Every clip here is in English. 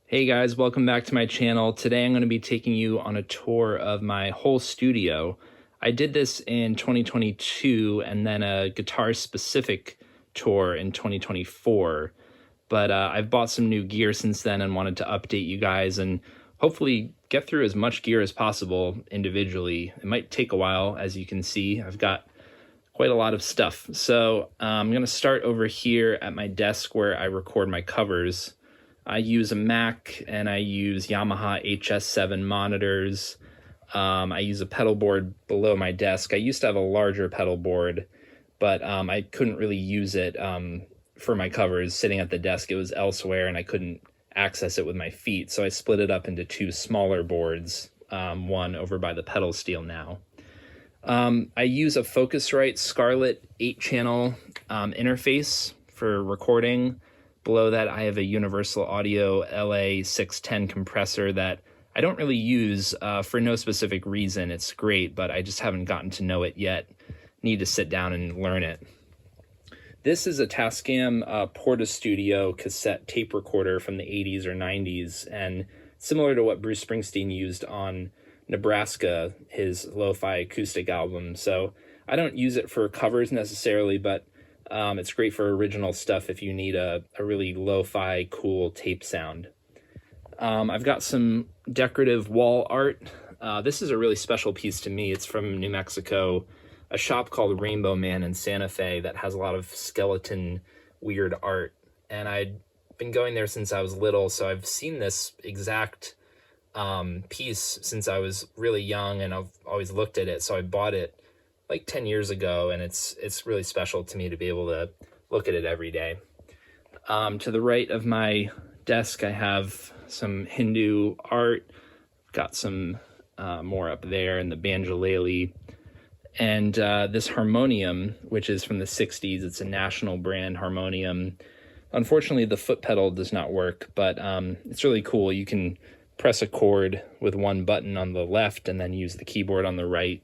Hey guys, welcome back to my channel. Today I'm going to be taking you on a tour of my whole studio. I did this in 2022 and then a guitar-specific tour in 2024, but I've bought some new gear since then and wanted to update you guys and hopefully get through as much gear as possible individually. It might take a while, as you can see. I've got quite a lot of stuff. So I'm going to start over here at my desk where I record my covers. I use a Mac and I use Yamaha HS7 monitors. I use a pedal board below my desk. I used to have a larger pedal board, but I couldn't really use it for my covers sitting at the desk. It was elsewhere and I couldn't access it with my feet. So I split it up into two smaller boards, one over by the pedal steel now. I use a Focusrite Scarlett 8-channel interface for recording. Below that, I have a Universal Audio LA610 compressor that I don't really use for no specific reason. It's great, but I just haven't gotten to know it yet. Need to sit down and learn it. This is a Tascam Portastudio cassette tape recorder from the 80s or 90s, and similar to what Bruce Springsteen used on Nebraska, his lo-fi acoustic album. So I don't use it for covers necessarily, but it's great for original stuff if you need a really lo-fi, cool tape sound. I've got some decorative wall art. This is a really special piece to me. It's from New Mexico, a shop called Rainbow Man in Santa Fe that has a lot of skeleton weird art. And I'd been going there since I was little, so I've seen this exact piece since I was really young, and I've always looked at it, so I bought it like 10 years ago, and it's really special to me to be able to look at it every day. To the right of my desk, I have some Hindu art. Got some more up there in the banjolele. And this harmonium, which is from the 60s, it's a national brand harmonium. Unfortunately, the foot pedal does not work, but it's really cool. You can press a chord with one button on the left and then use the keyboard on the right.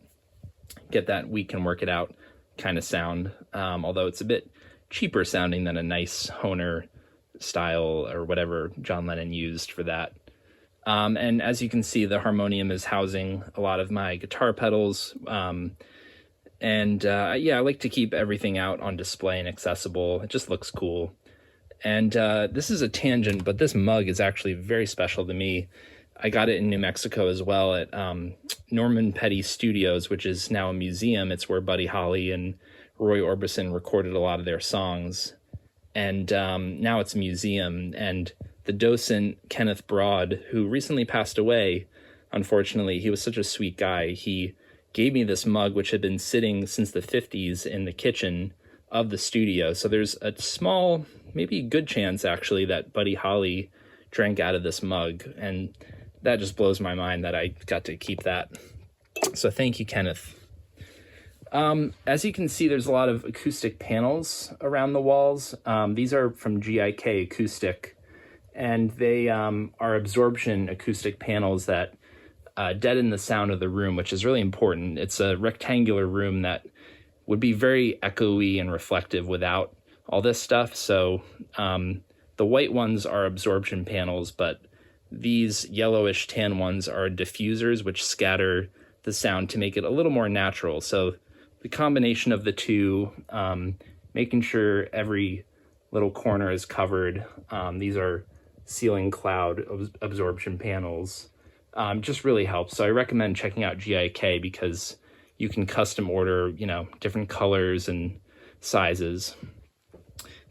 Get that we can work it out kind of sound, although it's a bit cheaper sounding than a nice Hofner style or whatever John Lennon used for that. And as you can see, the harmonium is housing a lot of my guitar pedals. Yeah, I like to keep everything out on display and accessible. It just looks cool. And this is a tangent, but this mug is actually very special to me. I got it in New Mexico as well at Norman Petty Studios, which is now a museum. It's where Buddy Holly and Roy Orbison recorded a lot of their songs. And now it's a museum. And the docent, Kenneth Broad, who recently passed away, unfortunately, he was such a sweet guy. He gave me this mug, which had been sitting since the 50s in the kitchen of the studio. So there's a small, maybe good chance, actually, that Buddy Holly drank out of this mug. And that just blows my mind that I got to keep that. So thank you, Kenneth. As you can see, there's a lot of acoustic panels around the walls. These are from GIK Acoustic, and they are absorption acoustic panels that deaden the sound of the room, which is really important. It's a rectangular room that would be very echoey and reflective without all this stuff. So the white ones are absorption panels, but these yellowish tan ones are diffusers, which scatter the sound to make it a little more natural. So the combination of the two, making sure every little corner is covered. These are ceiling cloud absorption panels. Just really helps. So I recommend checking out GIK because you can custom order, different colors and sizes.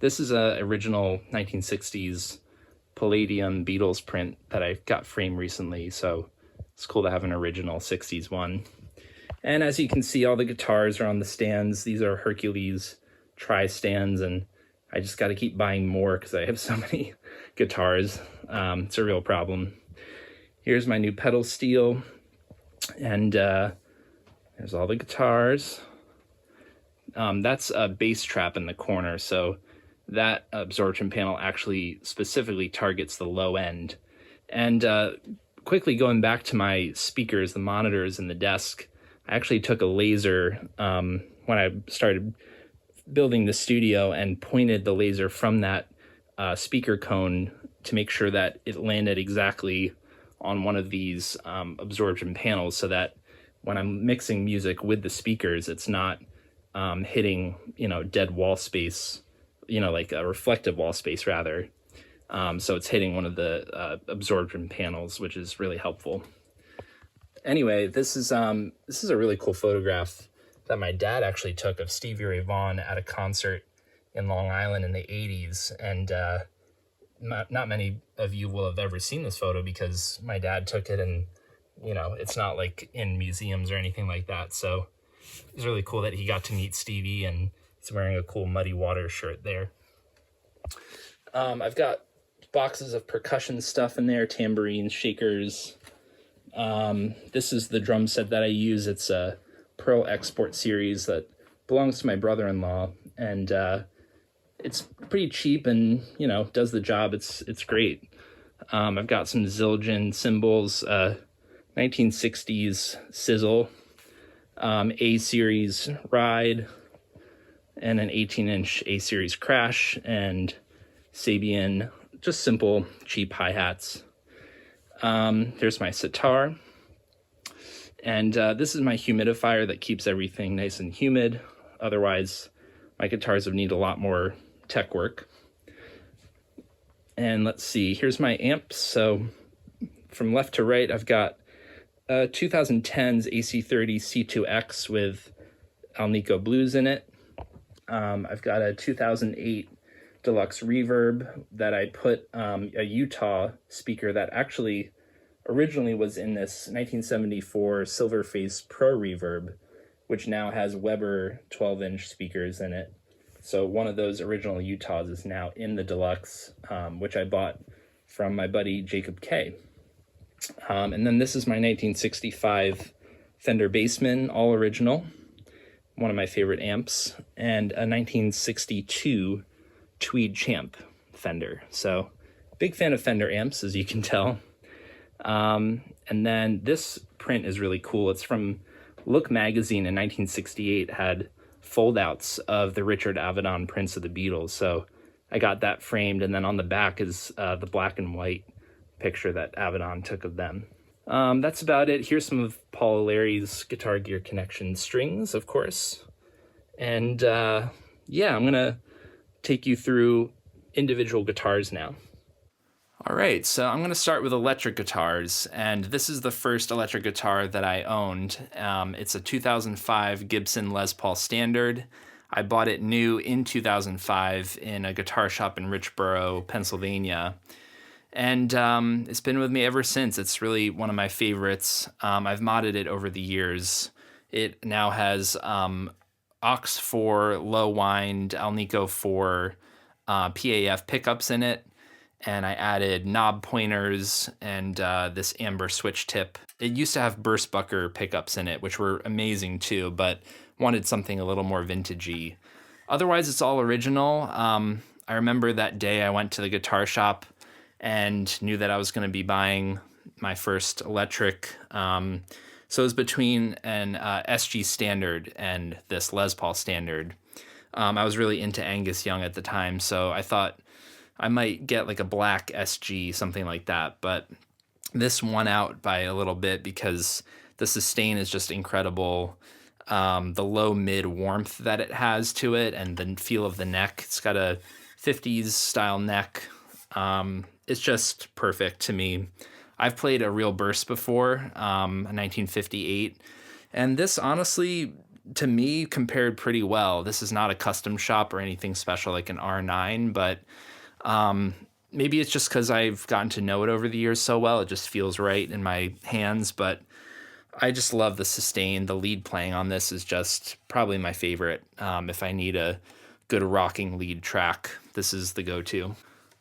This is a original 1960s Palladium Beatles print that I got framed recently, so it's cool to have an original 60s one. And as you can see, all the guitars are on the stands. These are Hercules tri-stands, and I just got to keep buying more because I have so many guitars. It's a real problem. Here's my new pedal steel, and there's all the guitars. That's a bass trap in the corner, so that absorption panel actually specifically targets the low end. And quickly going back to my speakers, the monitors in the desk, I actually took a laser when I started building the studio and pointed the laser from that speaker cone to make sure that it landed exactly on one of these absorption panels, so that when I'm mixing music with the speakers, it's not hitting, dead wall space, like a reflective wall space rather. So it's hitting one of the absorption panels, which is really helpful. Anyway, this is a really cool photograph that my dad actually took of Stevie Ray Vaughan at a concert in Long Island in the 80s. And not many of you will have ever seen this photo because my dad took it, and it's not like in museums or anything like that. So it's really cool that he got to meet Stevie, and he's wearing a cool Muddy Waters shirt there. I've got boxes of percussion stuff in there, tambourines, shakers. This is the drum set that I use. It's a Pearl Export series that belongs to my brother-in-law, and it's pretty cheap and does the job. It's great. I've got some Zildjian cymbals, 1960s Sizzle, A-series Ride, and an 18-inch A-series Crash, and Sabian, just simple cheap hi-hats. There's my sitar, and this is my humidifier that keeps everything nice and humid. Otherwise, my guitars would need a lot more tech work. And let's see, here's my amps. So from left to right, I've got 2010's AC30 C2X with Alnico Blues in it. I've got a 2008 Deluxe Reverb that I put a Utah speaker that actually originally was in this 1974 Silverface Pro Reverb, which now has Weber 12-inch speakers in it. So one of those original Utahs is now in the Deluxe, which I bought from my buddy Jacob K. And then this is my 1965 Fender Bassman, all original, one of my favorite amps, and a 1962 Tweed Champ Fender. So big fan of Fender amps, as you can tell. And then this print is really cool. It's from Look magazine in 1968, had foldouts of the Richard Avedon prints of the Beatles. So I got that framed, and then on the back is the black and white picture that Avedon took of them. That's about it. Here's some of Paul O'Leary's Guitar Gear Connection strings, of course. And yeah, I'm gonna take you through individual guitars now. All right, so I'm going to start with electric guitars, and this is the first electric guitar that I owned. It's a 2005 Gibson Les Paul Standard. I bought it new in 2005 in a guitar shop in Richboro, Pennsylvania, and it's been with me ever since. It's really one of my favorites. I've modded it over the years. It now has aux 4, low wind, Alnico 4, PAF pickups in it. And I added knob pointers and this amber switch tip. It used to have Burstbucker pickups in it, which were amazing too, but wanted something a little more vintagey. Otherwise, it's all original. I remember that day I went to the guitar shop and knew that I was going to be buying my first electric. So it was between an SG Standard and this Les Paul Standard. I was really into Angus Young at the time, so I thought I might get like a black SG, something like that, but this won out by a little bit because the sustain is just incredible. The low-mid warmth that it has to it and the feel of the neck. It's got a 50s style neck. It's just perfect to me. I've played a real burst before, a 1958, and this honestly, to me, compared pretty well. This is not a custom shop or anything special like an R9, but maybe it's just because I've gotten to know it over the years so well. It just feels right in my hands, but I just love the sustain. The lead playing on this is just probably my favorite. If I need a good rocking lead track, this is the go-to.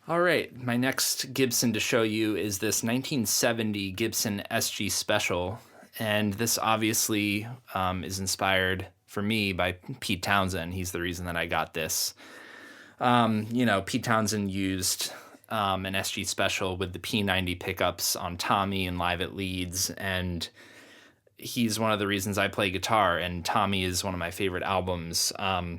All right, my next Gibson to show you is this 1970 Gibson SG Special, and this obviously is inspired for me by Pete Townsend. He's the reason that I got this. Pete Townsend used an SG Special with the P90 pickups on Tommy and Live at Leeds, and he's one of the reasons I play guitar, and Tommy is one of my favorite albums.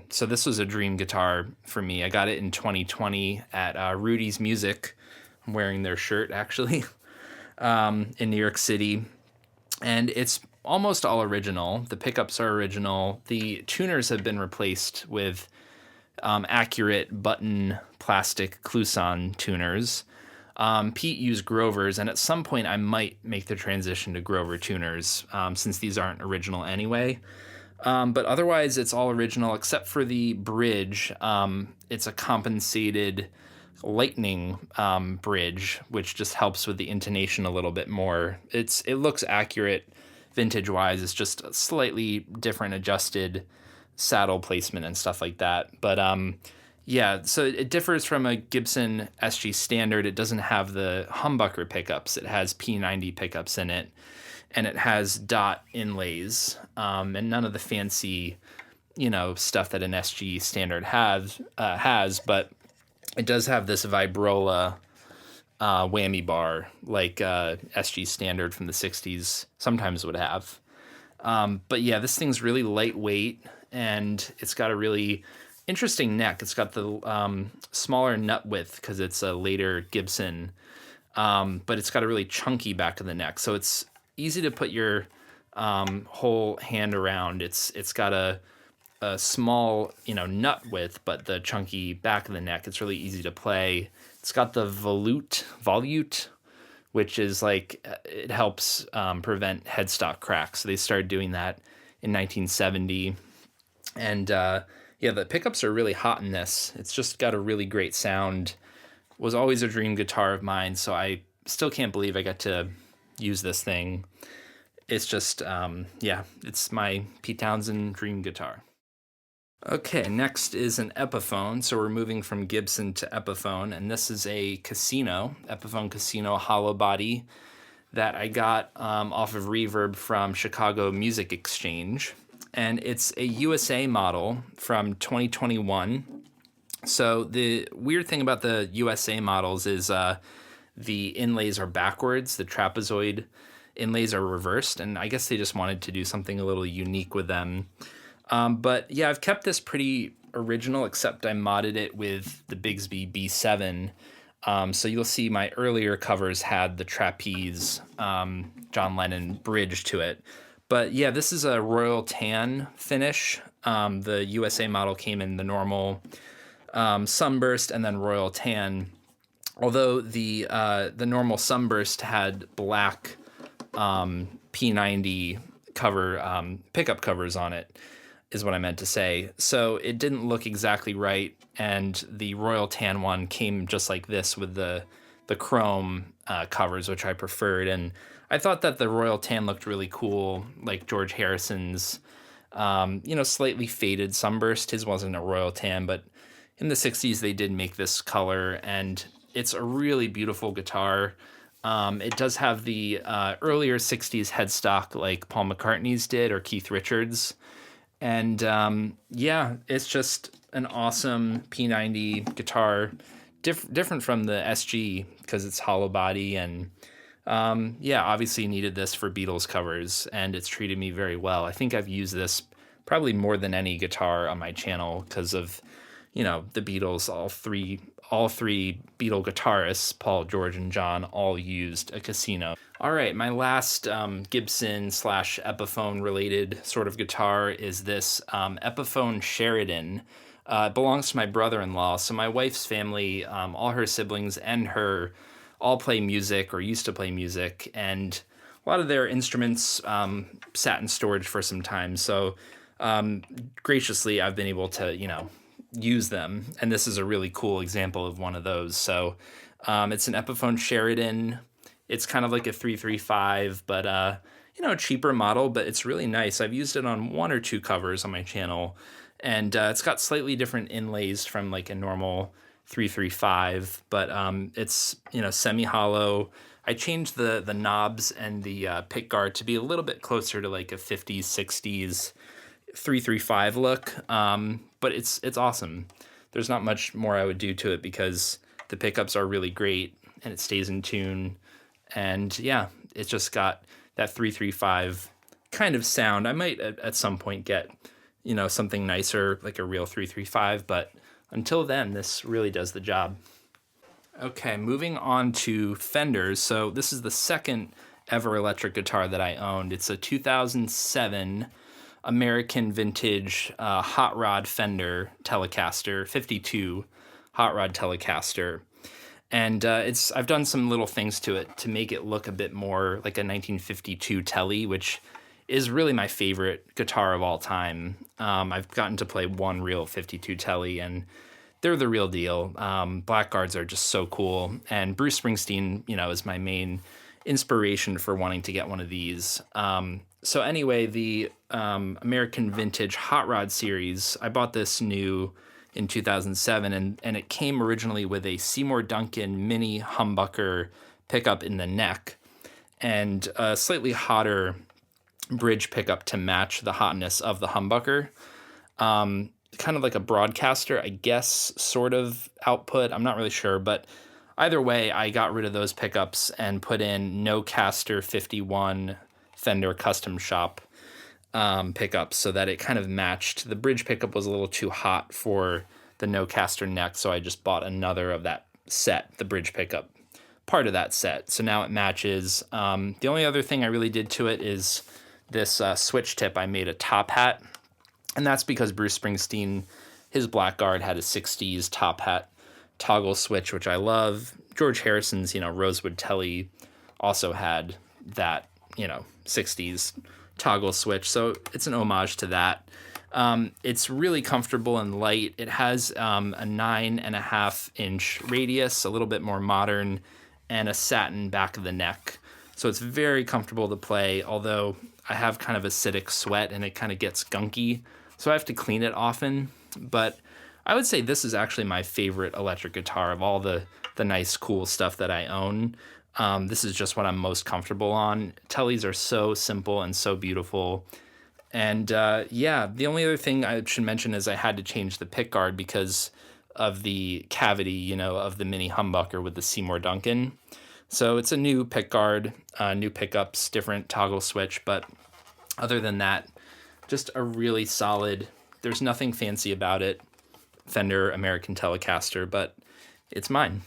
So this was a dream guitar for me. I got it in 2020 at Rudy's Music I'm wearing their shirt actually, in New York City. And it's almost all original. The pickups are original. The tuners have been replaced with accurate button plastic Kluson tuners. Pete used Grovers, and at some point I might make the transition to Grover tuners, since these aren't original anyway. But otherwise, it's all original except for the bridge. It's a compensated lightning bridge, which just helps with the intonation a little bit more. It looks accurate vintage-wise. It's just a slightly different adjusted saddle placement and stuff like that. But yeah, so it differs from a Gibson SG standard. It doesn't have the humbucker pickups. It has P90 pickups in it, and it has dot inlays, and none of the fancy, stuff that an SG standard has, but it does have this vibrola whammy bar like SG standard from the 60s sometimes would have. But yeah, this thing's really lightweight, and it's got a really interesting neck. It's got the smaller nut width because it's a later Gibson, but it's got a really chunky back of the neck, so it's easy to put your whole hand around. It's got a small, nut width, but the chunky back of the neck, it's really easy to play. It's got the volute, which is like, it helps prevent headstock cracks. So they started doing that in 1970. And yeah, the pickups are really hot in this. It's just got a really great sound. Was always a dream guitar of mine, so I still can't believe I got to use this thing. It's just, yeah, it's my Pete Townsend dream guitar. Okay, next is an Epiphone. So we're moving from Gibson to Epiphone, and this is a Casino, Epiphone Casino hollow body that I got off of Reverb from Chicago Music Exchange. And it's a USA model from 2021. So the weird thing about the USA models is the inlays are backwards. The trapezoid inlays are reversed, and I guess they just wanted to do something a little unique with them. But yeah, I've kept this pretty original, except I modded it with the Bigsby B7. So you'll see my earlier covers had the trapeze John Lennon bridge to it. But yeah, this is a royal tan finish. The USA model came in the normal sunburst and then royal tan. Although the normal sunburst had black P90 cover pickup covers on it, is what I meant to say. So it didn't look exactly right, and the royal tan one came just like this with the chrome covers, which I preferred. And I thought that the royal tan looked really cool, like George Harrison's, slightly faded sunburst. His wasn't a royal tan, but in the 60s they did make this color, and it's a really beautiful guitar. It does have the earlier 60s headstock like Paul McCartney's did or Keith Richards. And yeah, it's just an awesome P90 guitar, different from the SG because it's hollow body. And yeah, obviously needed this for Beatles covers, and it's treated me very well. I think I've used this probably more than any guitar on my channel because of, the Beatles. All three Beatle guitarists, Paul, George, and John, all used a Casino. All right, my last Gibson / Epiphone related sort of guitar is this Epiphone Sheraton. It belongs to my brother-in-law. So my wife's family, all her siblings and her, all play music or used to play music, and a lot of their instruments sat in storage for some time. So graciously, I've been able to, use them, and this is a really cool example of one of those. So it's an Epiphone Sheraton. It's kind of like a 335, but a cheaper model, but it's really nice. I've used it on one or two covers on my channel, and it's got slightly different inlays from like a normal 335, but it's semi-hollow. I changed the knobs and the pick guard to be a little bit closer to like a 50s, 60s 335 look, but it's awesome. There's not much more I would do to it because the pickups are really great and it stays in tune, and yeah, it's just got that 335 kind of sound. I might at some point get something nicer like a real 335, but until then this really does the job. Okay, moving on to Fenders. So this is the second ever electric guitar that I owned. It's a 2007 American vintage Hot Rod Fender Telecaster, 52 Hot Rod Telecaster. And I've done some little things to it to make it look a bit more like a 1952 Tele, which is really my favorite guitar of all time. I've gotten to play one real 52 Tele, and they're the real deal. Blackguards are just so cool. And Bruce Springsteen, is my main inspiration for wanting to get one of these. So anyway, the American Vintage Hot Rod series, I bought this new in 2007, and it came originally with a Seymour Duncan mini humbucker pickup in the neck and a slightly hotter bridge pickup to match the hotness of the humbucker. Kind of like a broadcaster, I guess, sort of output. I'm not really sure, but either way, I got rid of those pickups and put in Nocaster 51 Fender Custom Shop pickups so that it kind of matched. The bridge pickup was a little too hot for the Nocaster neck, so I just bought another of that set, the bridge pickup part of that set. So now it matches. The only other thing I really did to it is this switch tip. I made a top hat, and that's because Bruce Springsteen, his Blackguard had a 60s top hat toggle switch, which I love. George Harrison's, Rosewood Tele also had that, 60s toggle switch. So it's an homage to that. It's really comfortable and light. It has a 9.5-inch radius, a little bit more modern, and a satin back of the neck. So it's very comfortable to play, although I have kind of acidic sweat and it kind of gets gunky. So I have to clean it often. But I would say this is actually my favorite electric guitar of all the nice, cool stuff that I own. This is just what I'm most comfortable on. Teles are so simple and so beautiful. And the only other thing I should mention is I had to change the pick guard because of the cavity, of the mini humbucker with the Seymour Duncan. So it's a new pick guard, new pickups, different toggle switch. But other than that, just a really solid, there's nothing fancy about it, Fender American Telecaster, but it's mine.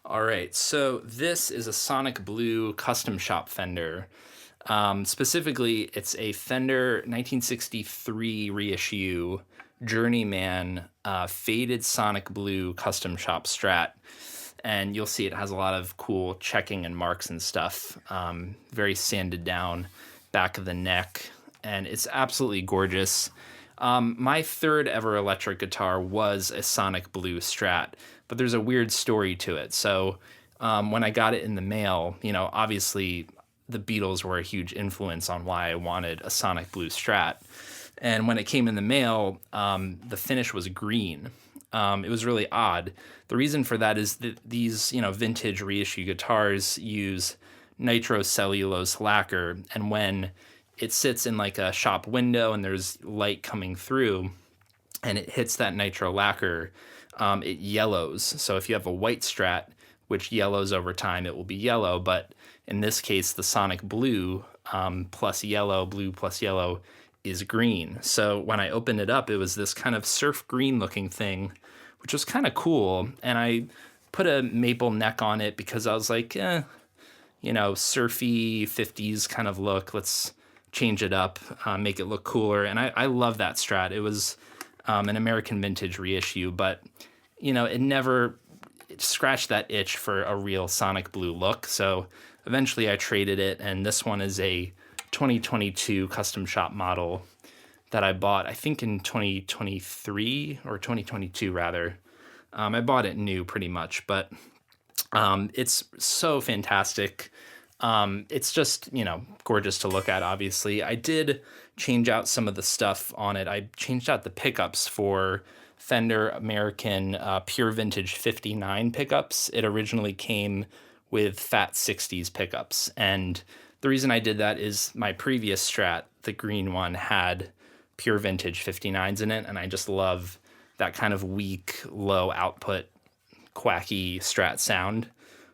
All right, so this is a Sonic Blue Custom Shop Fender. Specifically, it's a Fender 1963 reissue Journeyman faded Sonic Blue Custom Shop Strat. And you'll see it has a lot of cool checking and marks and stuff. Very sanded down back of the neck. And it's absolutely gorgeous. My third ever electric guitar was a Sonic Blue Strat, but there's a weird story to it. So when I got it in the mail, obviously the Beatles were a huge influence on why I wanted a Sonic Blue Strat. And when it came in the mail, the finish was green. It was really odd. The reason for that is that these, vintage reissue guitars use nitrocellulose lacquer, and when it sits in like a shop window and there's light coming through and it hits that nitro lacquer, it yellows. So if you have a white Strat, which yellows over time, it will be yellow. But in this case, the Sonic Blue plus yellow, blue plus yellow is green. So when I opened it up, it was this kind of surf green looking thing, which was kind of cool. And I put a maple neck on it because I was like, surfy 50s kind of look. Let's change it up, make it look cooler. And I love that Strat. It was an American vintage reissue, but it never scratched that itch for a real Sonic Blue look. So eventually I traded it, and this one is a 2022 custom shop model that I bought, I think in 2023 or 2022 rather. I bought it new pretty much, but it's so fantastic. It's just, gorgeous to look at, obviously. I did change out some of the stuff on it. I changed out the pickups for Fender American Pure Vintage 59 pickups. It originally came with Fat 60s pickups. And the reason I did that is my previous Strat, the green one, had Pure Vintage 59s in it. And I just love that kind of weak, low output, quacky Strat sound.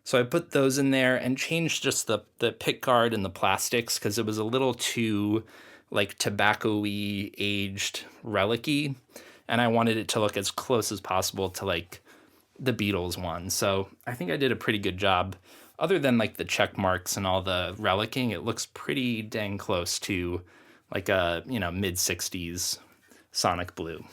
So I put those in there and changed just the pick guard and the plastics because it was a little too like tobacco-y, aged, relic-y. And I wanted it to look as close as possible to like the Beatles one. So I think I did a pretty good job. Other than like the check marks and all the relicking, it looks pretty dang close to like a, mid 60s Sonic Blue.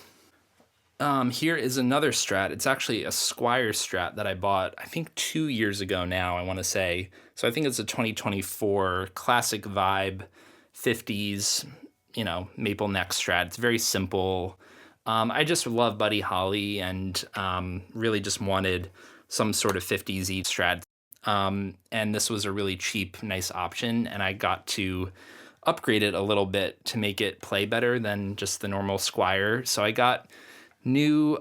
Here is another Strat. It's actually a Squier Strat that I bought, I think 2 years ago now, I want to say. So I think it's a 2024 classic vibe 50s, maple neck Strat. It's very simple. I just love Buddy Holly and really just wanted some sort of 50s-y Strat. And this was a really cheap, nice option, and I got to upgrade it a little bit to make it play better than just the normal Squier. So I got new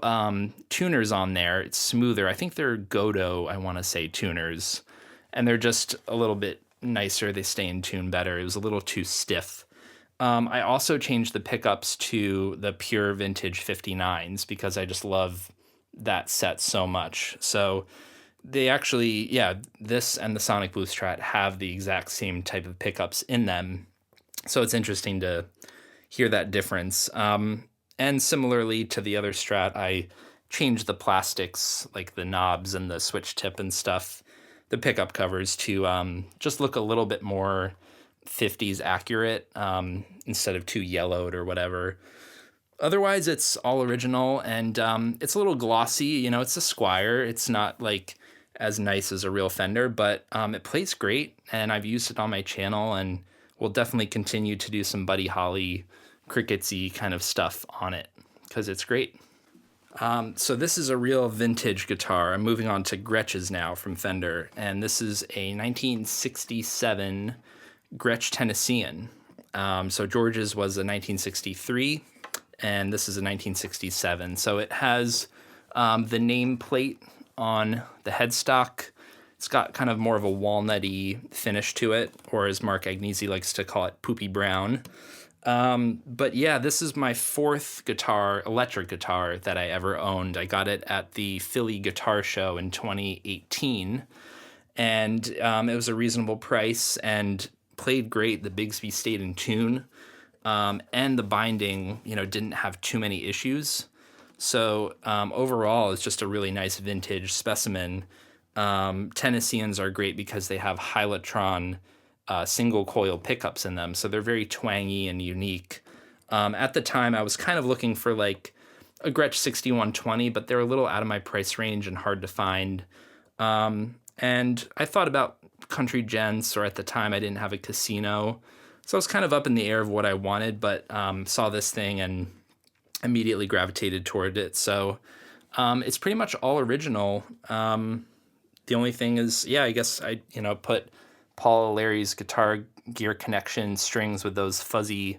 tuners on there. It's smoother. I think they're Godot, I want to say, tuners, and they're just a little bit nicer. They stay in tune better. It was a little too stiff. I also changed the pickups to the pure vintage 59s because I just love that set so much. So they actually, this and the Sonic Blue Strat have the exact same type of pickups in them. So it's interesting to hear that difference. And similarly to the other Strat, I changed the plastics, like the knobs and the switch tip and stuff, the pickup covers, to just look a little bit more 50s accurate instead of too yellowed or whatever. Otherwise, it's all original, and it's a little glossy. It's a Squier. It's not like as nice as a real Fender, but it plays great, and I've used it on my channel, and we'll definitely continue to do some Buddy Holly cricketsy kind of stuff on it because it's great. So this is a real vintage guitar. I'm moving on to Gretsch's now from Fender, and this is a 1967 Gretsch Tennessean. So George's was a 1963, and this is a 1967. So it has the nameplate on the headstock. It's got kind of more of a walnutty finish to it, or as Mark Agnesi likes to call it, poopy brown. But yeah, this is my fourth electric guitar that I ever owned. I got it at the Philly Guitar Show in 2018, and it was a reasonable price and played great. The Bigsby stayed in tune, and the binding, didn't have too many issues. So overall, it's just a really nice vintage specimen. Tennesseans are great because they have Hylatron single coil pickups in them, so they're very twangy and unique. At the time, I was kind of looking for like a Gretsch 6120, but they're a little out of my price range and hard to find. And I thought about country gents, or at the time I didn't have a casino, so I was kind of up in the air of what I wanted, but saw this thing and immediately gravitated toward it. So it's pretty much all original. The only thing is, I guess I put Paul Larry's guitar gear connection strings with those fuzzy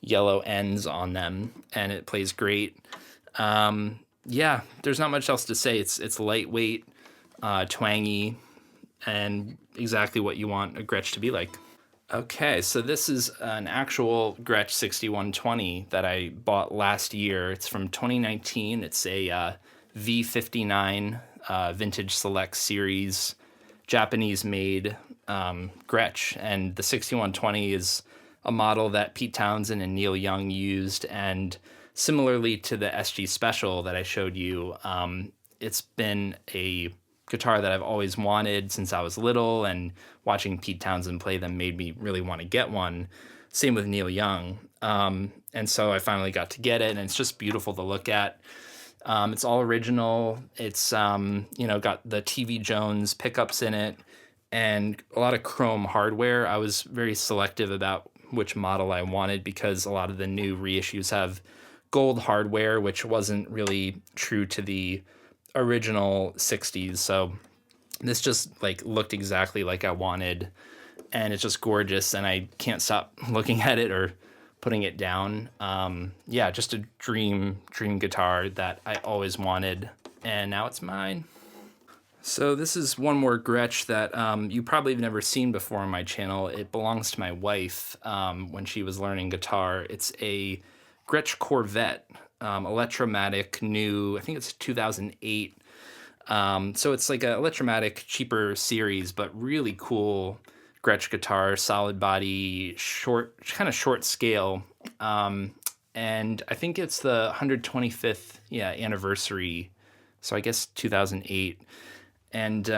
yellow ends on them, and it plays great. There's not much else to say. It's lightweight, twangy, and exactly what you want a Gretsch to be like. Okay, so this is an actual Gretsch 6120 that I bought last year. It's from 2019. It's a V59 Vintage Select Series, Japanese-made Gretsch, and the 6120 is a model that Pete Townsend and Neil Young used, and similarly to the SG Special that I showed you, it's been a guitar that I've always wanted since I was little, and watching Pete Townsend play them made me really want to get one. Same with Neil Young. And so I finally got to get it, and it's just beautiful to look at. It's all original. It's, got the TV Jones pickups in it and a lot of chrome hardware. I was very selective about which model I wanted because a lot of the new reissues have gold hardware, which wasn't really true to the original 60s. So this just looked exactly like I wanted, and it's just gorgeous, and I can't stop looking at it or putting it down. Just a dream guitar that I always wanted, and now it's mine. So this is one more Gretsch that you probably have never seen before on my channel. It belongs to my wife when she was learning guitar. It's a Gretsch Corvette, Electromatic, new, I think it's 2008. So it's like a Electromatic cheaper series, but really cool Gretsch guitar, solid body, kind of short scale. And I think it's the 125th anniversary so I guess 2008. And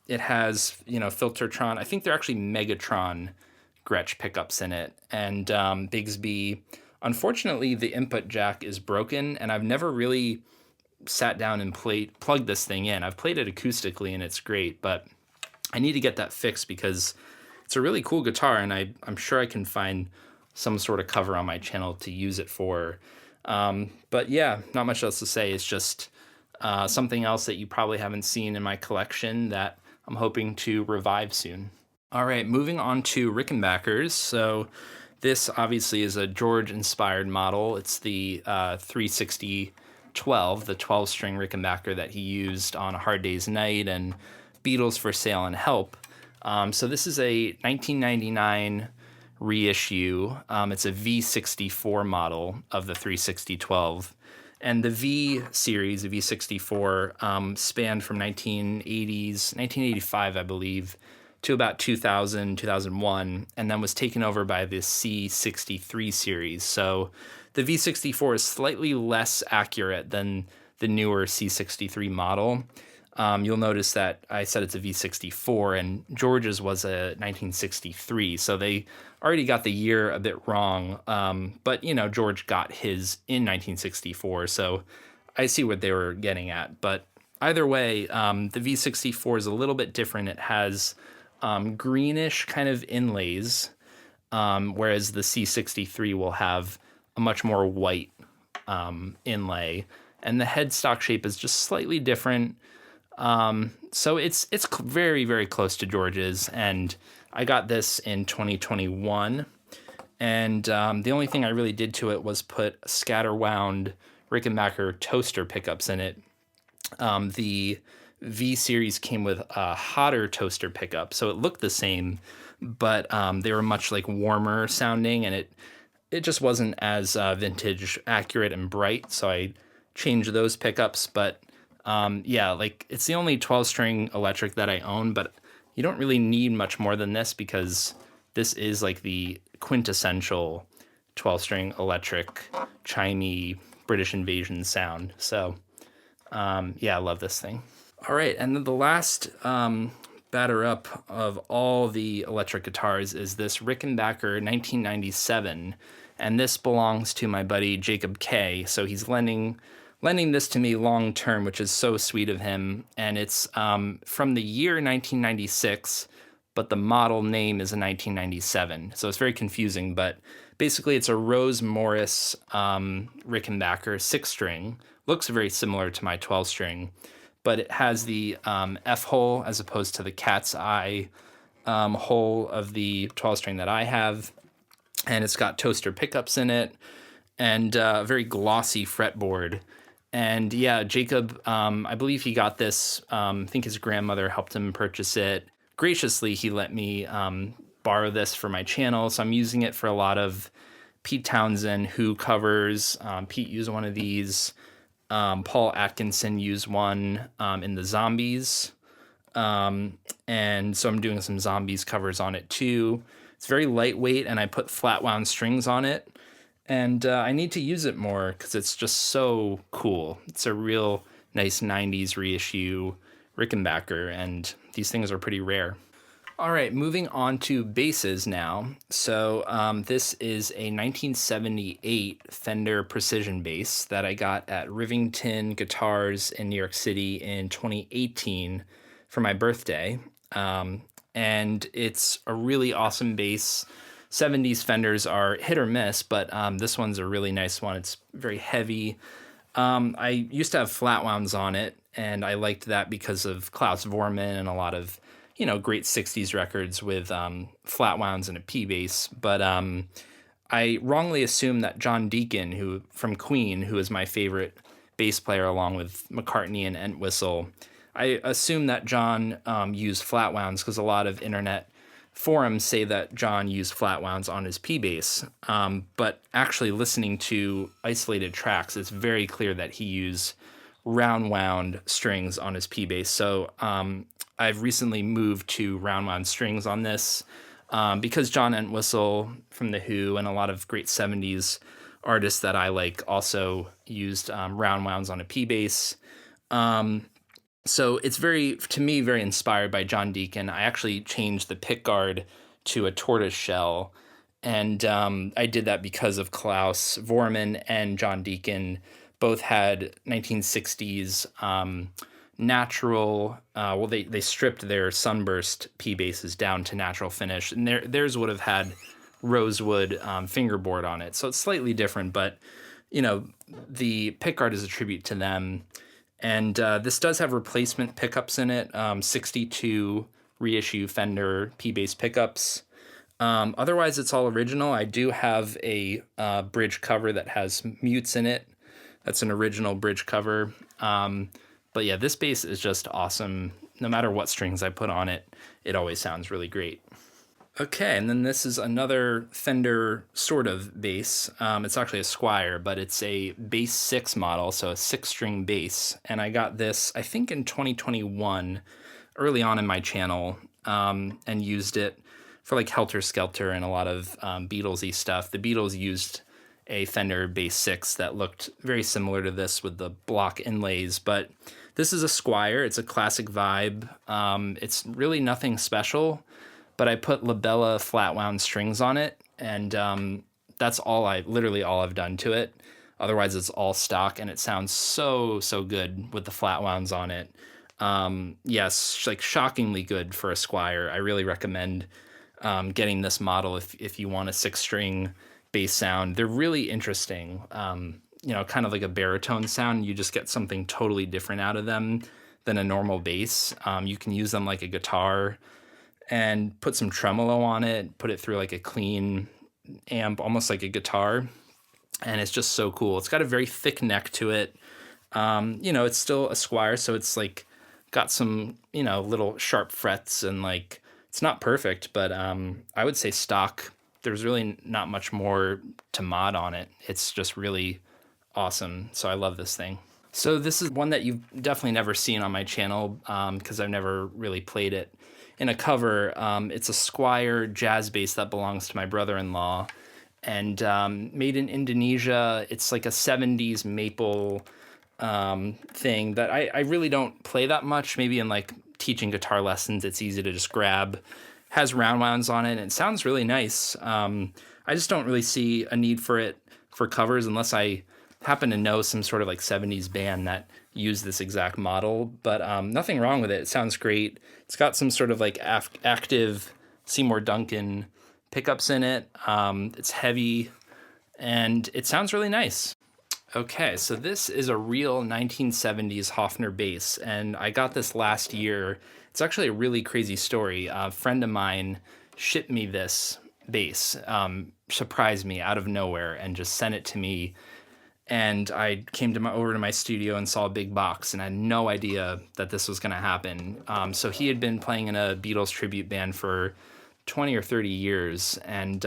it has, Filtertron. I think they're actually Megatron Gretsch pickups in it. And Bigsby. Unfortunately, the input jack is broken, and I've never really sat down and plugged this thing in. I've played it acoustically, and it's great, but I need to get that fixed because it's a really cool guitar, and I'm sure I can find some sort of cover on my channel to use it for. But yeah, not much else to say. It's just something else that you probably haven't seen in my collection that I'm hoping to revive soon. All right, moving on to Rickenbackers. So this obviously is a George-inspired model. It's the 36012, the 12-string Rickenbacker that he used on A Hard Day's Night and Beatles for Sale and Help. So this is a 1999 reissue. It's a V64 model of the 36012. And the V series, the V64, spanned from 1985, I believe, to about 2000, 2001, and then was taken over by the C63 series. So the V64 is slightly less accurate than the newer C63 model. You'll notice that I said it's a V64, and George's was a 1963, so they already got the year a bit wrong. But, George got his in 1964, so I see what they were getting at. But either way, the V64 is a little bit different. It has greenish kind of inlays, whereas the C63 will have a much more white inlay, and the headstock shape is just slightly different. So it's very, very close to George's, and I got this in 2021, and the only thing I really did to it was put scatter wound Rickenbacker toaster pickups in it. The V series came with a hotter toaster pickup, so it looked the same, but they were much warmer sounding, and it just wasn't as vintage accurate and bright, so I changed those pickups. But yeah, it's the only 12-string electric that I own, but you don't really need much more than this because this is the quintessential 12-string electric, chimey British Invasion sound. So yeah, I love this thing. All right, and then the last batter up of all the electric guitars is this Rickenbacker 1997, and this belongs to my buddy Jacob K. So he's lending this to me long term, which is so sweet of him. And it's from the year 1996, but the model name is a 1997. So it's very confusing, but basically it's a Rose Morris Rickenbacker 6-string. Looks very similar to my 12-string, but it has the F hole as opposed to the cat's eye hole of the 12-string that I have. And it's got toaster pickups in it and a very glossy fretboard. And yeah, Jacob, I believe he got this. I think his grandmother helped him purchase it. Graciously, he let me borrow this for my channel. So I'm using it for a lot of Pete Townsend Who covers. Pete used one of these. Paul Atkinson used one in the Zombies. And so I'm doing some Zombies covers on it too. It's very lightweight, and I put flat wound strings on it. And I need to use it more because it's just so cool. It's a real nice 90s reissue Rickenbacker, and these things are pretty rare. All right, moving on to basses now. So this is a 1978 Fender Precision bass that I got at Rivington Guitars in New York City in 2018 for my birthday. And it's a really awesome bass. 70s Fenders are hit or miss, but this one's a really nice one. It's very heavy. I used to have flat wounds on it, and I liked that because of Klaus Vormann and a lot of, great 60s records with flat wounds and a P bass. But I wrongly assumed that John Deacon, who from Queen, who is my favorite bass player along with McCartney and Entwistle, I assumed that John used flat wounds because a lot of internet forums say that John used flat wounds on his P bass, but actually listening to isolated tracks, it's very clear that he used round wound strings on his P bass. So I've recently moved to round wound strings on this because John Entwistle from The Who and a lot of great 70s artists that I like also used round wounds on a P bass. So it's to me, very inspired by John Deacon. I actually changed the pickguard to a tortoise shell, and I did that because of Klaus Vormann and John Deacon both had 1960s natural, well, they stripped their sunburst P basses down to natural finish, and theirs would have had rosewood fingerboard on it. So it's slightly different, but, the pickguard is a tribute to them. And this does have replacement pickups in it, 62 reissue Fender P-bass pickups. Otherwise, it's all original. I do have a bridge cover that has mutes in it. That's an original bridge cover. But yeah, this bass is just awesome. No matter what strings I put on it, it always sounds really great. Okay, and then this is another Fender sort of bass. It's actually a Squier, but it's a bass 6 model, so a 6-string bass. And I got this, I think, in 2021, early on in my channel, and used it for like Helter Skelter and a lot of Beatles-y stuff. The Beatles used a Fender bass 6 that looked very similar to this with the block inlays, but this is a Squier. It's a classic vibe. It's really nothing special, but I put labella flat wound strings on it, and that's literally all I've done to it. Otherwise, it's all stock, and it sounds so good with the flat wounds on it. Yes, like shockingly good for a Squier. I really recommend getting this model if you want a 6-string bass sound. They're really interesting. Kind of like a baritone sound. You just get something totally different out of them than a normal bass. You can use them like a guitar and put some tremolo on it, put it through like a clean amp, almost like a guitar. And it's just so cool. It's got a very thick neck to it. It's still a Squier, so it's like got some, little sharp frets, and like, it's not perfect, but I would say stock, there's really not much more to mod on it. It's just really awesome. So I love this thing. So this is one that you've definitely never seen on my channel, because I've never really played it in a cover. It's a Squier jazz bass that belongs to my brother-in-law, and made in Indonesia. It's like a 70s maple thing that I really don't play that much. Maybe in like teaching guitar lessons, it's easy to just grab. Has round wounds on it, and it sounds really nice. I just don't really see a need for it for covers unless I happen to know some sort of like 70s band that used this exact model, but nothing wrong with it. It sounds great. It's got some sort of like active Seymour Duncan pickups in it. It's heavy, and it sounds really nice. Okay, so this is a real 1970s Hofner bass, and I got this last year. It's actually a really crazy story. A friend of mine shipped me this bass, surprised me out of nowhere, and just sent it to me. And I came over to my studio and saw a big box, and I had no idea that this was going to happen. So he had been playing in a Beatles tribute band for 20 or 30 years, and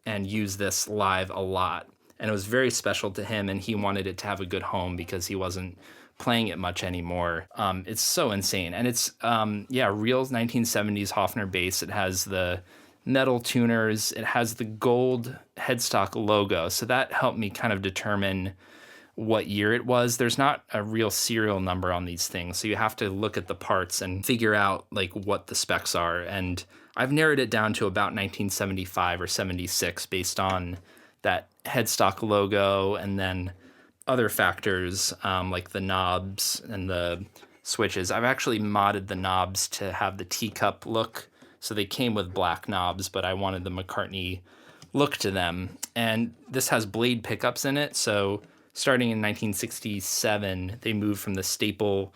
used this live a lot. And it was very special to him, and he wanted it to have a good home because he wasn't playing it much anymore. It's so insane. And it's, real 1970s Hofner bass. It has the metal tuners. It has the gold headstock logo. So that helped me kind of determine what year it was. There's not a real serial number on these things, so you have to look at the parts and figure out like what the specs are. And I've narrowed it down to about 1975 or 76 based on that headstock logo, and then other factors like the knobs and the switches. I've actually modded the knobs to have the teacup look. So they came with black knobs, but I wanted the McCartney look to them. And this has blade pickups in it. So starting in 1967, they moved from the staple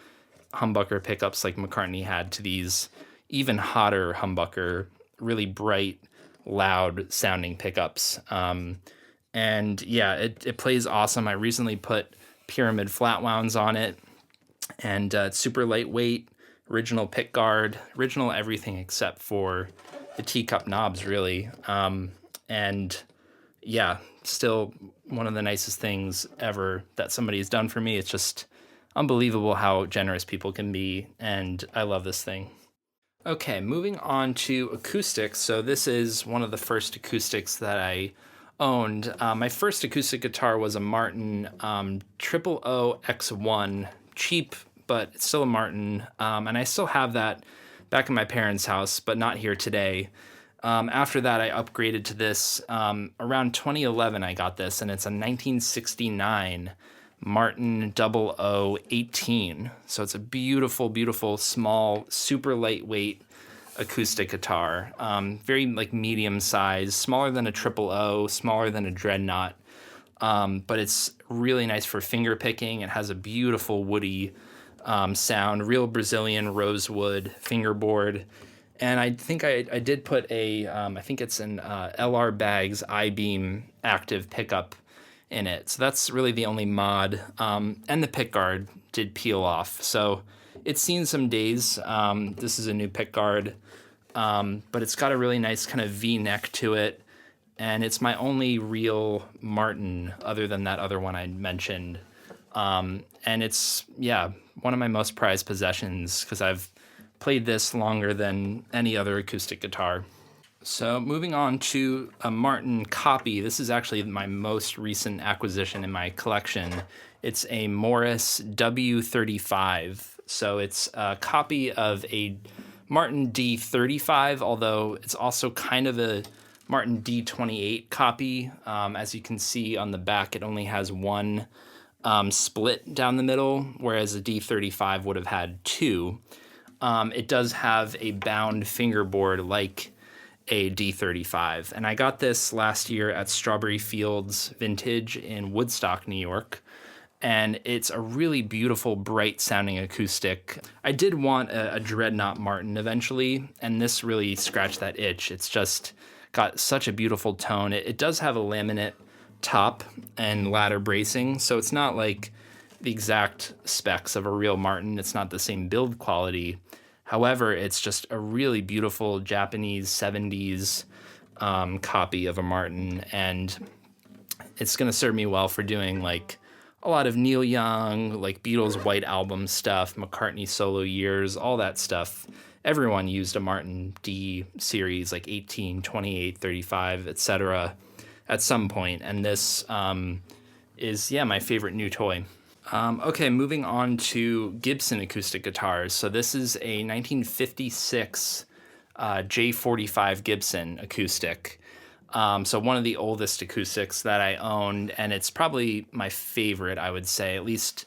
humbucker pickups like McCartney had to these even hotter humbucker, really bright, loud sounding pickups. And yeah, it plays awesome. I recently put pyramid flat wounds on it, and it's super lightweight, original pick guard, original everything except for the teacup knobs, really. And yeah, still one of the nicest things ever that somebody's done for me. It's just unbelievable how generous people can be, and I love this thing. Okay, moving on to acoustics. So this is one of the first acoustics that I owned. My first acoustic guitar was a Martin 000 X1 cheap, but it's still a Martin. And I still have that back in my parents' house, but not here today. After that, I upgraded to this. Around 2011, I got this, and it's a 1969 Martin 0018. So it's a beautiful, beautiful, small, super lightweight acoustic guitar. Very like medium size, smaller than a triple O, smaller than a Dreadnought. But it's really nice for finger picking. It has a beautiful woody sound, real Brazilian rosewood fingerboard. And I think I did put I think it's an LR Baggs I-Beam active pickup in it. So that's really the only mod. And the pickguard did peel off. So it's seen some days. This is a new pickguard, but it's got a really nice kind of V-neck to it. And it's my only real Martin other than that other one I mentioned. And it's, yeah, one of my most prized possessions because I've played this longer than any other acoustic guitar. So moving on to a Martin copy. This is actually my most recent acquisition in my collection. It's a Morris W35. So it's a copy of a Martin D35, although it's also kind of a Martin D28 copy. As you can see on the back, it only has one split down the middle, whereas a D35 would have had two. It does have a bound fingerboard like a D35. And I got this last year at Strawberry Fields Vintage in Woodstock, New York. And it's a really beautiful, bright sounding acoustic. I did want a Dreadnought Martin eventually, and this really scratched that itch. It's just got such a beautiful tone. It does have a laminate top and ladder bracing, so it's not like the exact specs of a real Martin. It's not the same build quality. However, it's just a really beautiful Japanese 70s copy of a Martin, and it's going to serve me well for doing like a lot of Neil Young, like Beatles White Album stuff, McCartney solo years, all that stuff. Everyone used a Martin D series, like 18, 28, 35, etc. at some point, and this is, yeah, my favorite new toy. Okay, moving on to Gibson acoustic guitars. So this is a 1956 J-45 Gibson acoustic. So one of the oldest acoustics that I owned, and it's probably my favorite, I would say, at least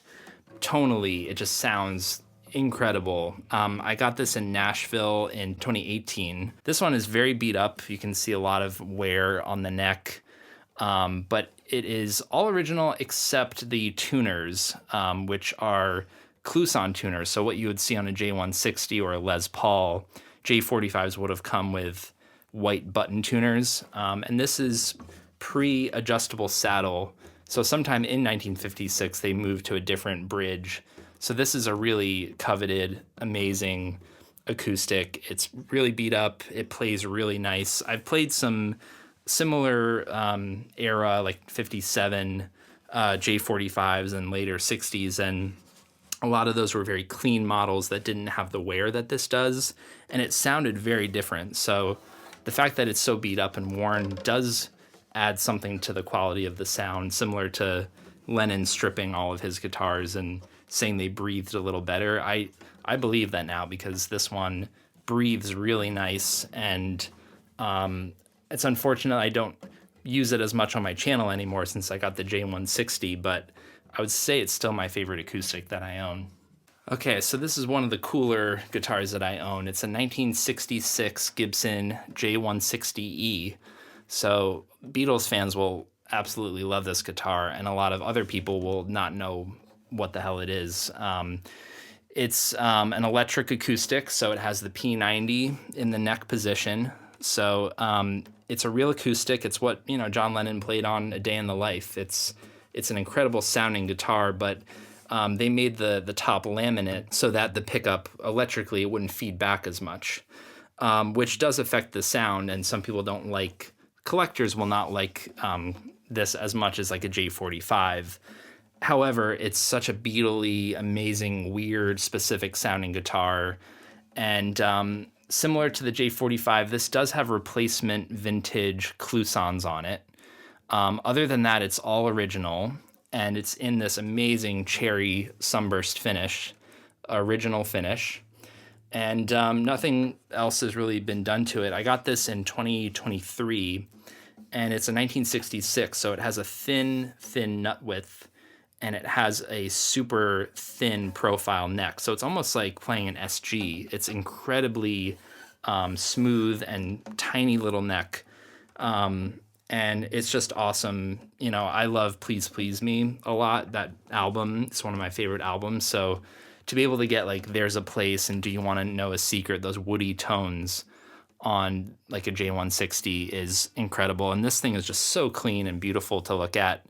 tonally. It just sounds incredible. I got this in Nashville in 2018. This one is very beat up. You can see a lot of wear on the neck, but it is all original except the tuners, which are Clouson tuners. So what you would see on a J160 or a Les Paul, J45s would have come with white button tuners. And this is pre-adjustable saddle. So sometime in 1956, they moved to a different bridge. So this is a really coveted, amazing acoustic. It's really beat up. It plays really nice. I've played some similar era, like 57 J45s and later 60s, and a lot of those were very clean models that didn't have the wear that this does, and it sounded very different. So the fact that it's so beat up and worn does add something to the quality of the sound, similar to Lennon stripping all of his guitars and saying they breathed a little better. I believe that now, because this one breathes really nice, and it's unfortunate I don't use it as much on my channel anymore since I got the J160, but I would say it's still my favorite acoustic that I own. Okay, so this is one of the cooler guitars that I own. It's a 1966 Gibson J160e. So Beatles fans will absolutely love this guitar, and a lot of other people will not know what the hell it is. It's an electric acoustic, so it has the P90 in the neck position. So it's a real acoustic. It's what, you know, John Lennon played on A Day in the Life. It's an incredible sounding guitar, but they made the top laminate so that the pickup electrically, it wouldn't feed back as much, which does affect the sound, and some people don't like, collectors will not like this as much as like a J45. However, it's such a Beatle-y, amazing, weird, specific sounding guitar, and similar to the J45, this does have replacement vintage Clousons on it. Other than that, it's all original, and it's in this amazing cherry sunburst finish, original finish. And nothing else has really been done to it. I got this in 2023, and it's a 1966, so it has a thin nut width, and it has a super thin profile neck. So it's almost like playing an SG. It's incredibly smooth and tiny little neck. And it's just awesome. You know, I love Please Please Me a lot. That album, it's one of my favorite albums. So to be able to get like There's a Place and Do You Want to Know a Secret, those woody tones on like a J160 is incredible. And this thing is just so clean and beautiful to look at,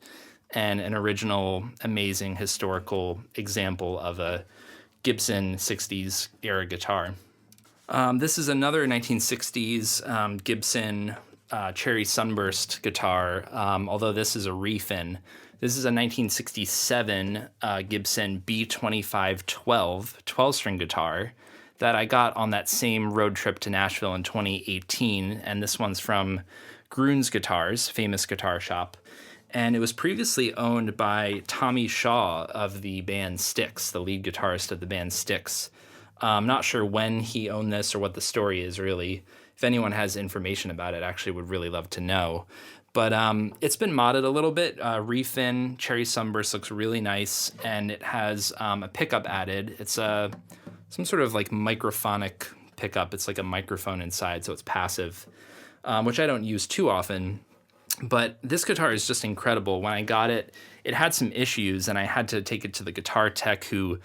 and an original, amazing historical example of a Gibson 60s era guitar. This is another 1960s Gibson cherry sunburst guitar, although this is a refin. This is a 1967 Gibson B-25-12 12-string guitar that I got on that same road trip to Nashville in 2018, and this one's from Gruhn's Guitars, famous guitar shop. And it was previously owned by Tommy Shaw of the band Styx, the lead guitarist of the band Styx. I'm not sure when he owned this or what the story is, really. If anyone has information about it, I actually would really love to know. But it's been modded a little bit. Refin, cherry sunburst looks really nice, and it has a pickup added. It's some sort of like microphonic pickup. It's like a microphone inside, so it's passive, which I don't use too often. But this guitar is just incredible. When I got it, it had some issues, and I had to take it to the guitar tech, who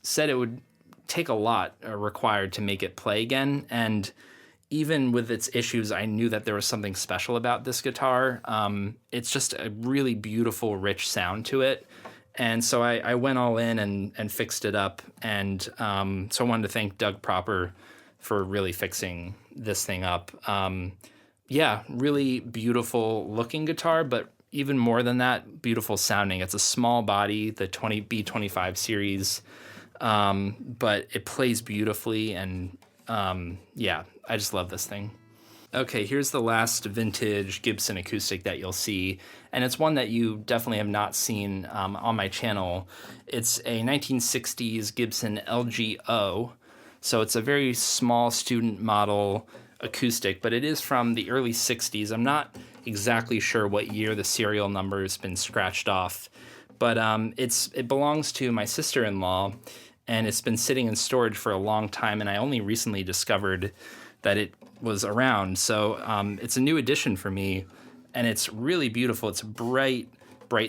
said it would take a lot required to make it play again. And even with its issues, I knew that there was something special about this guitar. It's just a really beautiful, rich sound to it. And so I went all in and fixed it up. And so I wanted to thank Doug Proper for really fixing this thing up. Yeah, really beautiful looking guitar, but even more than that, beautiful sounding. It's a small body, the B-25 series, but it plays beautifully, and yeah, I just love this thing. Okay, here's the last vintage Gibson acoustic that you'll see, and it's one that you definitely have not seen on my channel. It's a 1960s Gibson LG-0, so it's a very small student model acoustic, but it is from the early 60s. I'm not exactly sure what year the serial number has been scratched off, but it belongs to my sister-in-law, and it's been sitting in storage for a long time, and I only recently discovered that it was around. So it's a new addition for me, and it's really beautiful. It's a bright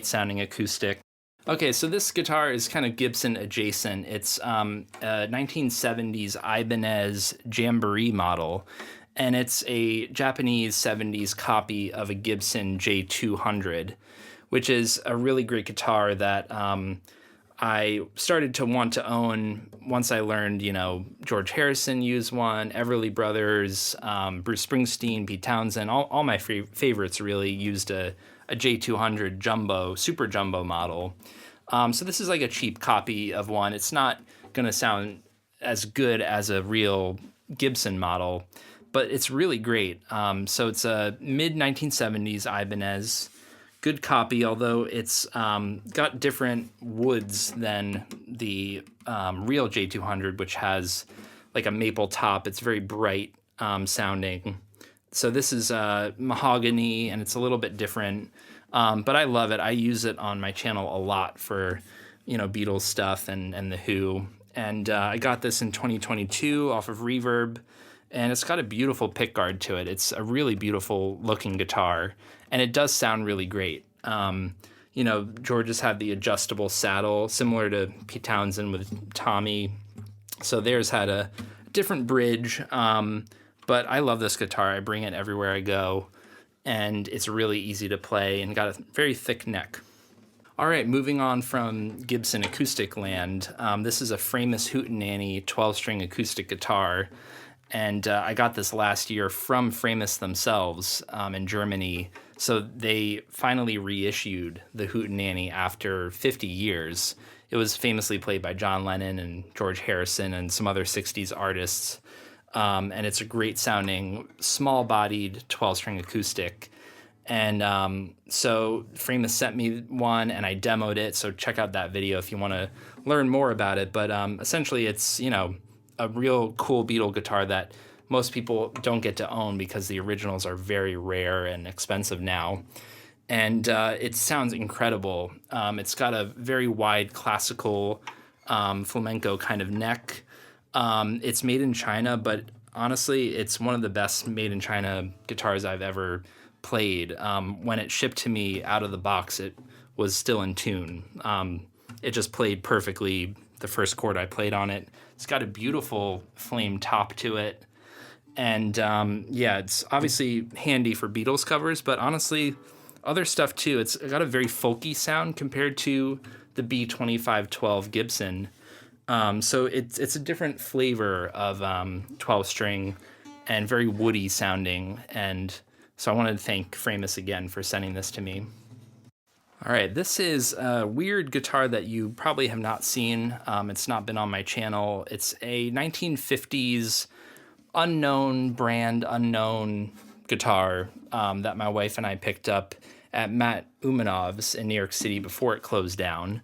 sounding acoustic. Okay, so this guitar is kind of Gibson adjacent. It's a 1970s Ibanez Jamboree model, and it's a Japanese 70s copy of a Gibson J200, which is a really great guitar that I started to want to own once I learned, you know, George Harrison used one, Everly Brothers, Bruce Springsteen, Pete Townsend, all my favorites really used a J200 jumbo, super jumbo model. So this is like a cheap copy of one. It's not going to sound as good as a real Gibson model, but it's really great. So it's a mid-1970s Ibanez. Good copy, although it's got different woods than the real J200, which has like a maple top. It's very bright sounding. So this is mahogany, and it's a little bit different, but I love it. I use it on my channel a lot for, you know, Beatles stuff and The Who. And I got this in 2022 off of Reverb, and it's got a beautiful pickguard to it. It's a really beautiful looking guitar, and it does sound really great. You know, George has had the adjustable saddle, similar to Pete Townsend with Tommy. So theirs had a different bridge, but I love this guitar. I bring it everywhere I go, and it's really easy to play and got a very thick neck. All right, moving on from Gibson acoustic land, this is a Framus Hootenanny 12-string acoustic guitar, and I got this last year from Framus themselves in Germany. So they finally reissued the Hootenanny after 50 years. It was famously played by John Lennon and George Harrison and some other 60s artists. And it's a great sounding, small-bodied 12-string acoustic. And so Framus sent me one and I demoed it. So check out that video if you want to learn more about it. But essentially it's, you know, a real cool Beatle guitar that most people don't get to own because the originals are very rare and expensive now. And it sounds incredible. It's got a very wide classical flamenco kind of neck. It's made in China, but honestly, it's one of the best made in China guitars I've ever played. When it shipped to me out of the box, it was still in tune. It just played perfectly the first chord I played on it. It's got a beautiful flame top to it. And yeah, it's obviously handy for Beatles covers, but honestly, other stuff too. It's got a very folky sound compared to the B-25-12 Gibson. So it's a different flavor of 12-string and very woody sounding. And so I wanted to thank Framus again for sending this to me. All right, this is a weird guitar that you probably have not seen. It's not been on my channel. It's a 1950s unknown brand, unknown guitar that my wife and I picked up at Matt Umanov's in New York City before it closed down.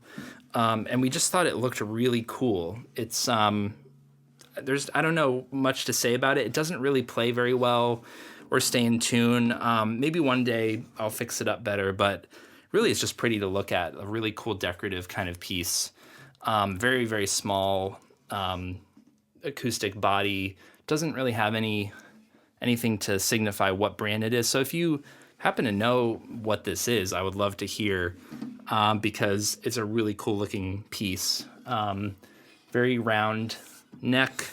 And we just thought it looked really cool. It's, I don't know much to say about it. It doesn't really play very well or stay in tune. Maybe one day I'll fix it up better, but really it's just pretty to look at. A really cool decorative kind of piece. Very, very small acoustic body. Doesn't really have anything to signify what brand it is. So if you happen to know what this is, I would love to hear, because it's a really cool looking piece. Very round neck.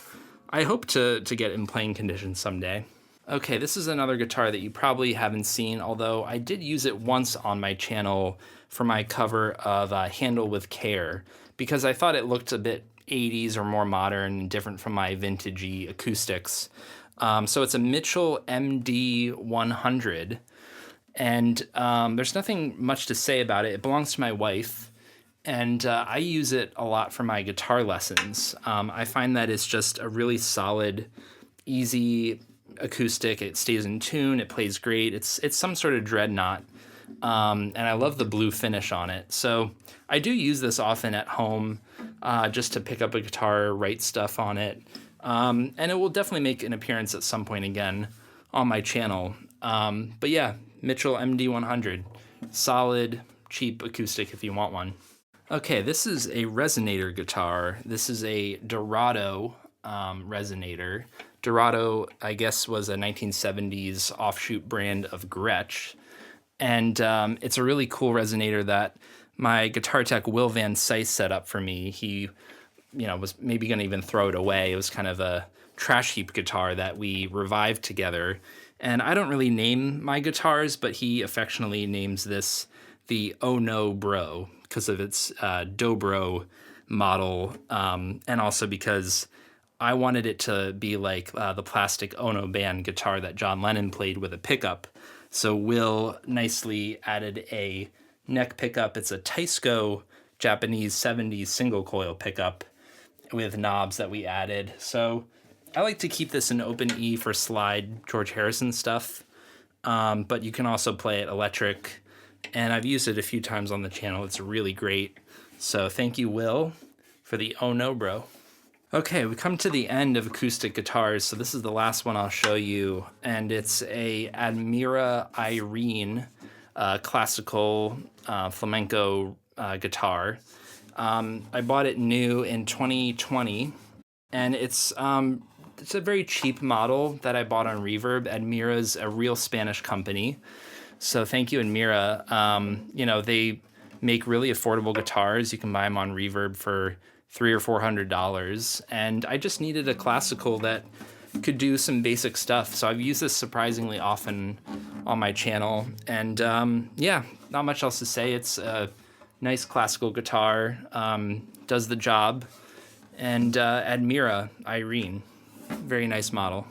I hope to get in playing condition someday. Okay, this is another guitar that you probably haven't seen, although I did use it once on my channel for my cover of Handle with Care, because I thought it looked a bit 80s or more modern and different from my vintagey acoustics. So it's a Mitchell MD100, and there's nothing much to say about it. It belongs to my wife, and I use it a lot for my guitar lessons. I find that it's just a really solid, easy acoustic. It stays in tune. It plays great. It's some sort of dreadnought, and I love the blue finish on it. So I do use this often at home, just to pick up a guitar, write stuff on it, and it will definitely make an appearance at some point again on my channel. But yeah, Mitchell MD100, solid, cheap acoustic if you want one. Okay, this is a resonator guitar. This is a Dorado resonator. Dorado, I guess, was a 1970s offshoot brand of Gretsch. And it's a really cool resonator that my guitar tech Will Van Sice set up for me. He, was maybe going to even throw it away. It was kind of a trash heap guitar that we revived together. And I don't really name my guitars, but he affectionately names this the Oh No Bro because of its Dobro model, and also because I wanted it to be like the plastic Ono band guitar that John Lennon played with a pickup. So Will nicely added a neck pickup. It's a Taisco Japanese 70s single coil pickup with knobs that we added. So I like to keep this in open E for slide George Harrison stuff, but you can also play it electric. And I've used it a few times on the channel. It's really great. So thank you, Will, for the Oh No Bro. Okay, we come to the end of acoustic guitars, so this is the last one I'll show you, and it's a Admira Irene classical flamenco guitar. I bought it new in 2020, and it's a very cheap model that I bought on Reverb. Admira's a real Spanish company, so thank you, Admira. They make really affordable guitars. You can buy them on Reverb for $300 or $400, and I just needed a classical that could do some basic stuff. So I've used this surprisingly often on my channel, and yeah, not much else to say. It's a nice classical guitar, does the job, and Admira Irene, very nice model.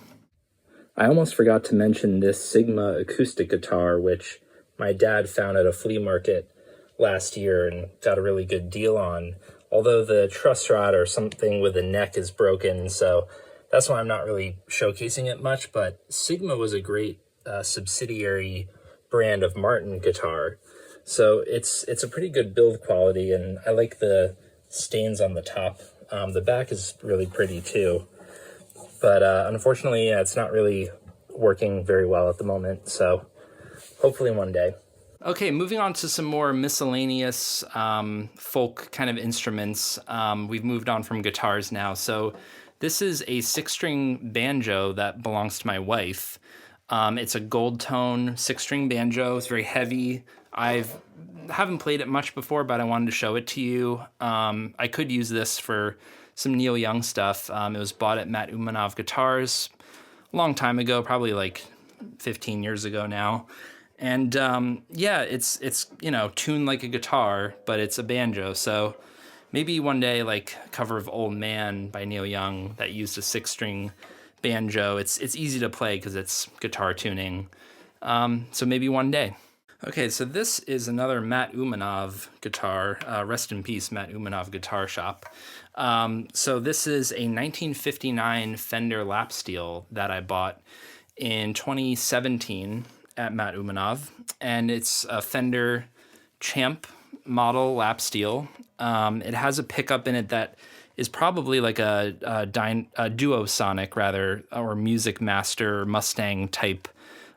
I almost forgot to mention this Sigma acoustic guitar, which my dad found at a flea market last year and got a really good deal on. Although the truss rod or something with the neck is broken, so that's why I'm not really showcasing it much, but Sigma was a great subsidiary brand of Martin guitar. So it's a pretty good build quality, and I like the stains on the top. The back is really pretty too. But unfortunately, yeah, it's not really working very well at the moment, so hopefully one day. Okay, moving on to some more miscellaneous folk kind of instruments. We've moved on from guitars now. So this is a 6-string banjo that belongs to my wife. It's a gold tone 6-string banjo. It's very heavy. I haven't played it much before, but I wanted to show it to you. I could use this for some Neil Young stuff. It was bought at Matt Umanov Guitars a long time ago, probably like 15 years ago now. And yeah, it's you know, tuned like a guitar, but it's a banjo. So maybe one day, like a cover of Old Man by Neil Young that used a 6-string banjo. It's easy to play because it's guitar tuning. So maybe one day. Okay, so this is another Matt Umanov guitar. Rest in peace, Matt Umanov Guitar Shop. So this is a 1959 Fender lap steel that I bought in 2017 at Matt Umanov, and it's a Fender Champ model lap steel. It has a pickup in it that is probably like a Duosonic rather, or Music Master Mustang type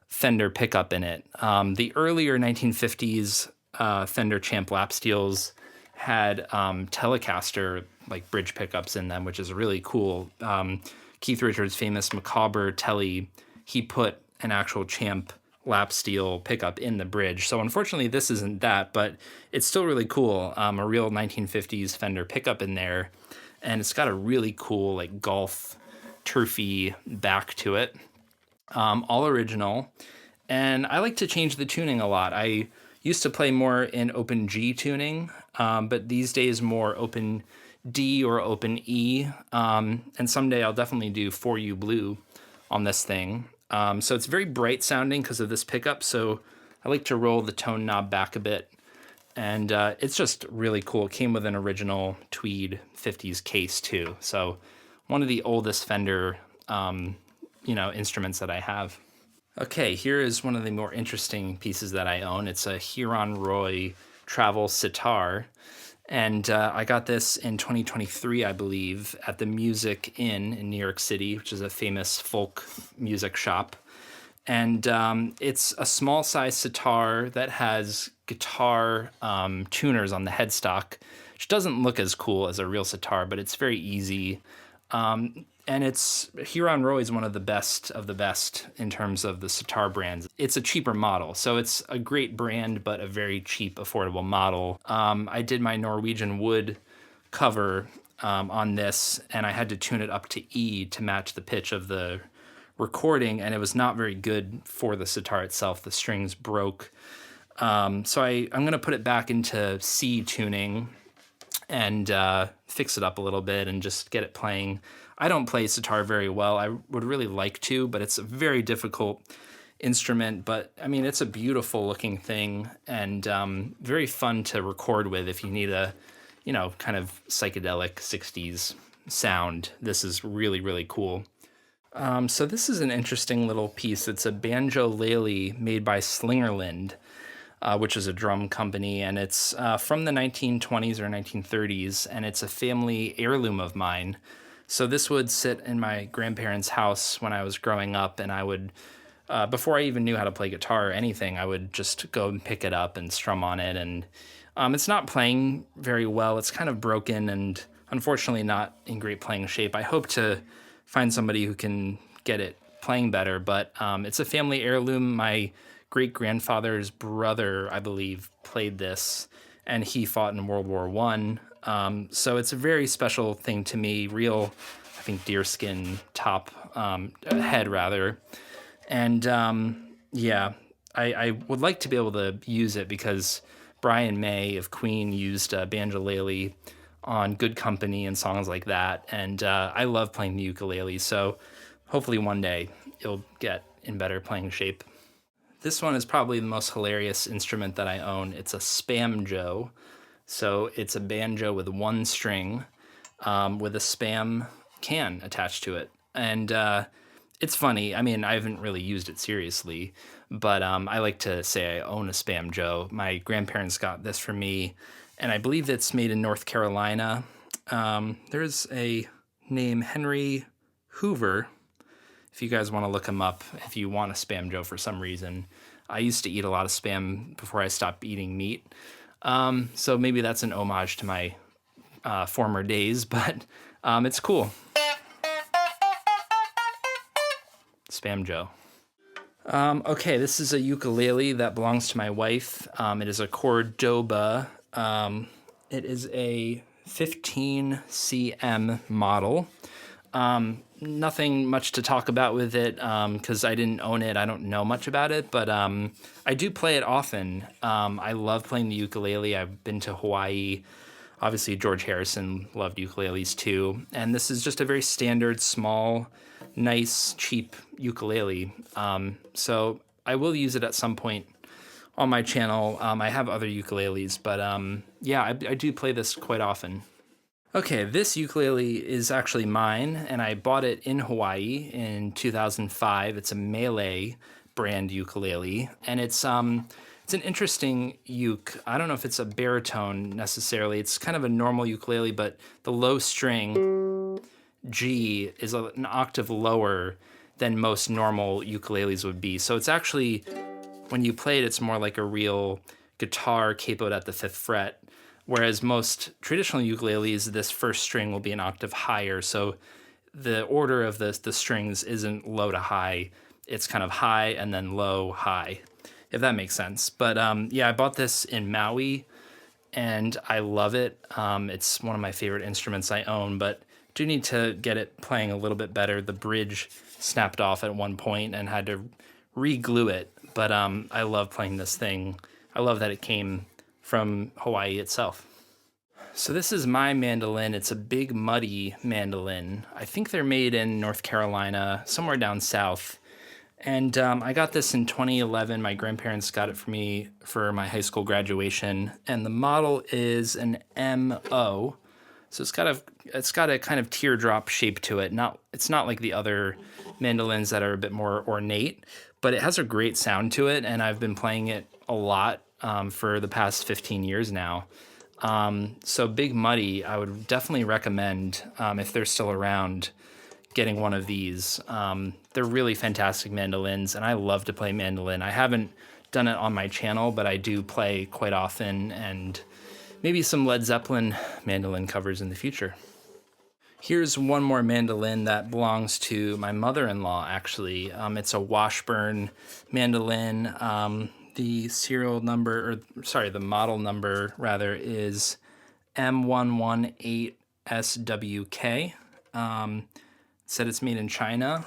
Fender pickup in it. The earlier 1950s Fender Champ lap steels had Telecaster like bridge pickups in them, which is really cool. Keith Richards' famous Macabre Telly, he put an actual Champ lap steel pickup in the bridge. So unfortunately this isn't that, but it's still really cool. A real 1950s Fender pickup in there, and it's got a really cool like golf turfy back to it. All original, and I like to change the tuning a lot. I used to play more in open G tuning, but these days more open D or open E, and someday I'll definitely do For You Blue on this thing. So it's very bright sounding because of this pickup, so I like to roll the tone knob back a bit, and it's just really cool. It came with an original tweed 50s case too, so one of the oldest Fender instruments that I have. Okay, here is one of the more interesting pieces that I own. It's a Huron Roy travel sitar, and I got this in 2023, I believe, at the Music Inn in New York City, which is a famous folk music shop. And it's a small size sitar that has guitar tuners on the headstock, which doesn't look as cool as a real sitar, but it's very easy. And Huron Roy is one of the best in terms of the sitar brands. It's a cheaper model, so it's a great brand, but a very cheap, affordable model. I did my Norwegian Wood cover on this, and I had to tune it up to E to match the pitch of the recording, and it was not very good for the sitar itself. The strings broke. So I'm going to put it back into C tuning and fix it up a little bit and just get it playing. I don't play sitar very well. I would really like to, but it's a very difficult instrument. But I mean, it's a beautiful looking thing and very fun to record with if you need a, kind of psychedelic 60s sound. This is really, really cool. So this is an interesting little piece. It's a banjo-lele made by Slingerland, which is a drum company, and it's from the 1920s or 1930s, and it's a family heirloom of mine. So this would sit in my grandparents' house when I was growing up, and I would, before I even knew how to play guitar or anything, I would just go and pick it up and strum on it, and it's not playing very well. It's kind of broken and unfortunately not in great playing shape. I hope to find somebody who can get it playing better, but it's a family heirloom. My great-grandfather's brother, I believe, played this, and he fought in World War I. So it's a very special thing to me, real, I think, deerskin top, head rather. And yeah, I would like to be able to use it because Brian May of Queen used banjo-lele on Good Company and songs like that. And I love playing the ukulele, so hopefully one day it'll get in better playing shape. This one is probably the most hilarious instrument that I own. It's a Spam-jo. So it's a banjo with one string with a Spam can attached to it. And it's funny. I mean, I haven't really used it seriously, but I like to say I own a Spam Joe. My grandparents got this for me, and I believe it's made in North Carolina. There's a name, Henry Hoover, if you guys want to look him up, if you want a Spam Joe for some reason. I used to eat a lot of Spam before I stopped eating meat. So maybe that's an homage to my former days, but it's cool. Spam Joe. Okay, this is a ukulele that belongs to my wife. It is a Cordoba. It is a 15 cm model. Nothing much to talk about with it because I didn't own it. I don't know much about it, but I do play it often. I love playing the ukulele. I've been to Hawaii. Obviously, George Harrison loved ukuleles too. And this is just a very standard, small, nice, cheap ukulele. So I will use it at some point on my channel. I have other ukuleles, but yeah, I do play this quite often. Okay, this ukulele is actually mine, and I bought it in Hawaii in 2005. It's a Melee brand ukulele, and it's an interesting uke. I don't know if it's a baritone necessarily. It's kind of a normal ukulele, but the low string G is an octave lower than most normal ukuleles would be. So it's actually, when you play it, it's more like a real guitar capoed at the 5th fret. Whereas most traditional ukuleles, this first string will be an octave higher. So the order of the strings isn't low to high. It's kind of high and then low, high, if that makes sense. But yeah, I bought this in Maui, and I love it. It's one of my favorite instruments I own, but do need to get it playing a little bit better. The bridge snapped off at one point and had to re-glue it. But I love playing this thing. I love that it came from Hawaii itself. So this is my mandolin. It's a big Muddy mandolin. I think they're made in North Carolina, somewhere down south. And I got this in 2011. My grandparents got it for me for my high school graduation. And the model is an M-0. So it's got a kind of teardrop shape to it. It's not like the other mandolins that are a bit more ornate, but it has a great sound to it, and I've been playing it a lot for the past 15 years now. So Big Muddy, I would definitely recommend, if they're still around, getting one of these. They're really fantastic mandolins, and I love to play mandolin. I haven't done it on my channel, but I do play quite often, and maybe some Led Zeppelin mandolin covers in the future. Here's one more mandolin that belongs to my mother-in-law, actually. It's a Washburn mandolin. The the model number, rather, is M118SWK. Said it's made in China.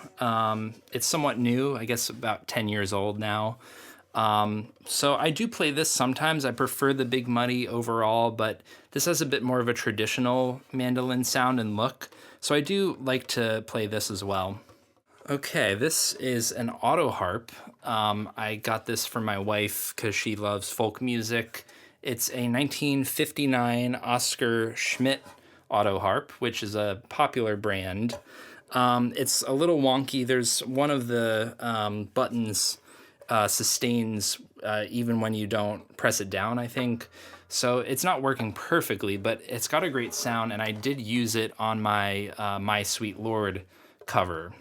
It's somewhat new, I guess about 10 years old now. So I do play this sometimes. I prefer the Big Muddy overall, but this has a bit more of a traditional mandolin sound and look. So I do like to play this as well. Okay, this is an auto harp. I got this for my wife because she loves folk music. It's a 1959 Oscar Schmidt auto harp, which is a popular brand. It's a little wonky. There's one of the buttons sustains even when you don't press it down, I think. So it's not working perfectly, but it's got a great sound, and I did use it on my My Sweet Lord cover.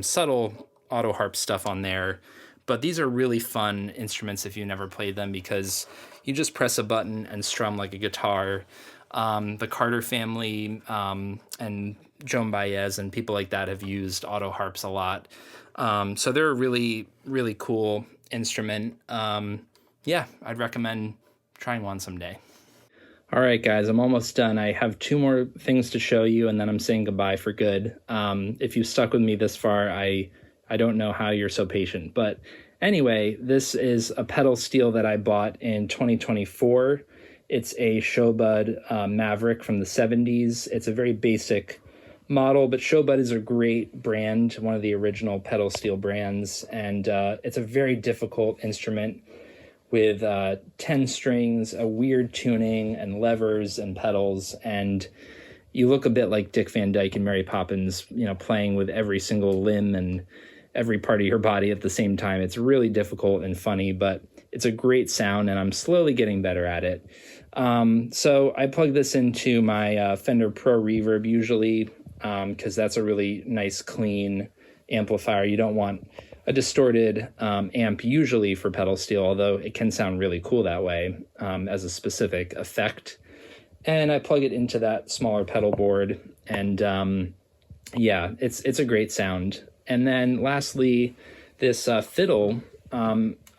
Subtle auto harp stuff on there, but these are really fun instruments if you never played them, because you just press a button and strum like a guitar. The Carter family and Joan Baez and people like that have used auto harps a lot. So they're a really, really cool instrument. Yeah, I'd recommend trying one someday. All right, guys, I'm almost done. I have 2 more things to show you, and then I'm saying goodbye for good. If you've stuck with me this far, I don't know how you're so patient. But anyway, this is a pedal steel that I bought in 2024. It's a Sho-Bud Maverick from the 70s. It's a very basic model, but Sho-Bud is a great brand, one of the original pedal steel brands, and it's a very difficult instrument with 10 strings, a weird tuning, and levers and pedals, and you look a bit like Dick Van Dyke and Mary Poppins, you know, playing with every single limb and every part of your body at the same time. It's really difficult and funny, but it's a great sound, and I'm slowly getting better at it. So I plug this into my Fender Pro Reverb usually, because that's a really nice, clean amplifier. You don't want a distorted amp usually for pedal steel, although it can sound really cool that way as a specific effect. And I plug it into that smaller pedal board, and yeah, it's a great sound. And then lastly, this fiddle.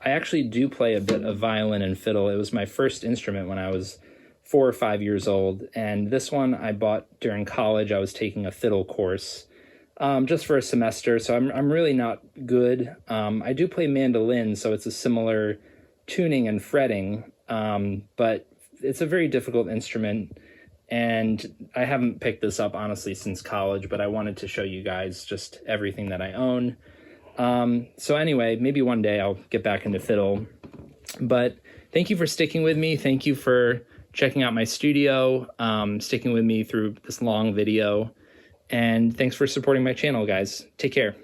I actually do play a bit of violin and fiddle. It was my first instrument when I was 4 or 5 years old, and this one I bought during college. I was taking a fiddle course just for a semester, so I'm really not good. I do play mandolin, so it's a similar tuning and fretting, but it's a very difficult instrument, and I haven't picked this up honestly since college, but I wanted to show you guys just everything that I own. So anyway, maybe one day I'll get back into fiddle, but thank you for sticking with me. Thank you for checking out my studio, sticking with me through this long video, and thanks for supporting my channel, guys. Take care.